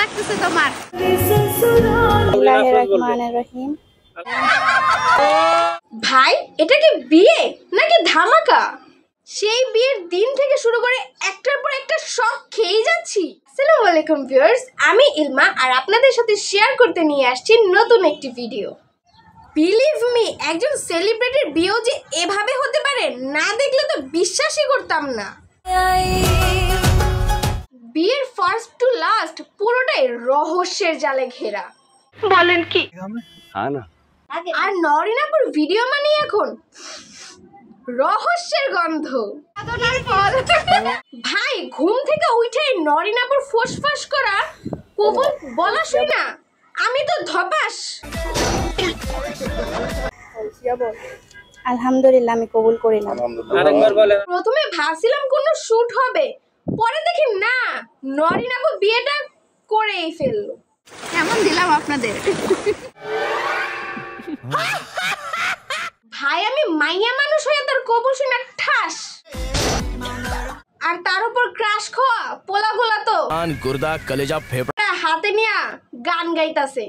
লাগতেছে তোমার? ভাই এটা কি বিয়ে নাকি ধামাকা? সেই বিয়ের দিন থেকে শুরু করে একটার পর একটা শখ খেয়ে যাচ্ছি। আসসালামু আলাইকুম ভিউয়ার্স, আমি ইলমা আর আপনাদের সাথে শেয়ার করতে নিয়ে আসছি নতুন একটি ভিডিও। বিলিভ মি, একজন সেলিব্রিটির বিয়েও যে এভাবে হতে পারে না দেখলে তো বিশ্বাসই করতাম না। বিয়ের ফার্স্ট টু লাস্ট পুরোটাই রহস্যের জালে ঘেরা। বলেন কি? আর নরিনাপুর ভিডিও মানে এখন রহস্যের গন্ধ। ভাই ঘুম থেকে উঠে নরিনাপুর ফোসফাস করা কবুল বলা শুই না, আমি তো ধপাস। আলহামদুলিল্লাহ, আমি কবুল করিলাম। প্রথমে ভাবছিলাম কোনো শুট হবে, পরে দেখি না, নরিনাপুর বিয়েটা করেই ফেললো। কেমন দিলাম আপনাদের? ভাই আমি মাইয়া মানুষ হয়ে তার কবুল শুনে ঠাস, আর তার উপর ক্রাশ খোয়া পোলা গোলা তো গুর্দা কলেজা ফেফড়া হাতে নিয়া গান গাইতাছে।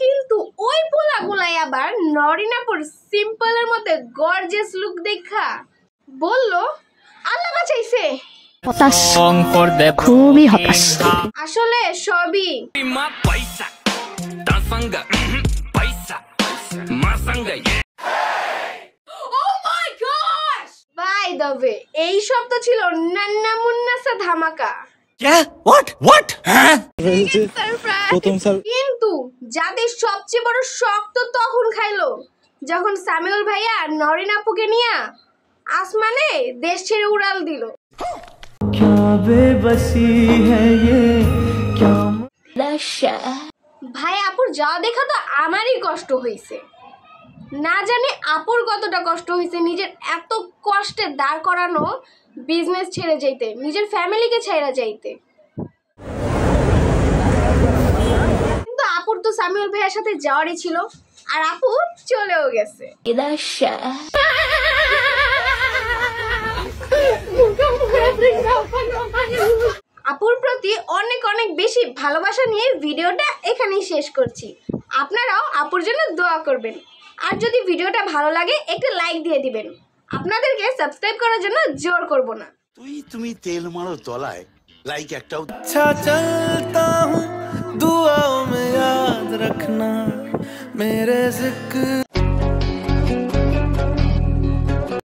কিন্তু ওই পোলা গোলাই আবার নরিনাপুর সিম্পলের মধ্যে গর্জিয়াস লুক দেখা বললো আল্লাহ বাঁচাইছে। খুবই হতাশ। আসলে সবই বাই দ্য ওয়ে, এই সব তো ছিল নান্না মুন্নাসা ধামাকা। কিন্তু যাদের সবচেয়ে বড় শখ তো তখন খাইলো যখন সামিউল ভাইয়া নরিনাপুকে নিয়ে আসমানে দেশ ছেড়ে উড়াল দিল। ভাই আপুর যাওয়া দেখা তো আমারই কষ্ট হয়েছে, না জানি আপুর কতটা কষ্ট হয়েছে নিজের এত কষ্টে দাঁড় করানো বিজনেস ছেড়ে যাইতে, নিজের ফ্যামিলিকে ছেড়ে যাইতে। কিন্তু আপুর তো সামিউল ভাইয়ের সাথে যাওয়ারই ছিল, আর আপু চলেও গেছে। আপুর প্রতি অনেক অনেক বেশি ভালোবাসা নিয়ে ভিডিওটা এখানেই শেষ করছি। আপনারাও আপুর জন্য দোয়া করবেন, আর যদি ভিডিওটা ভালো লাগে একটা লাইক দিয়ে দিবেন। আপনাদেরকে সাবস্ক্রাইব করার জন্য জোর করব না। তুমি তেল মারো তলায় লাইক একটাও। अच्छा चलता हूँ दुआओं में याद रखना मेरे जिक्र।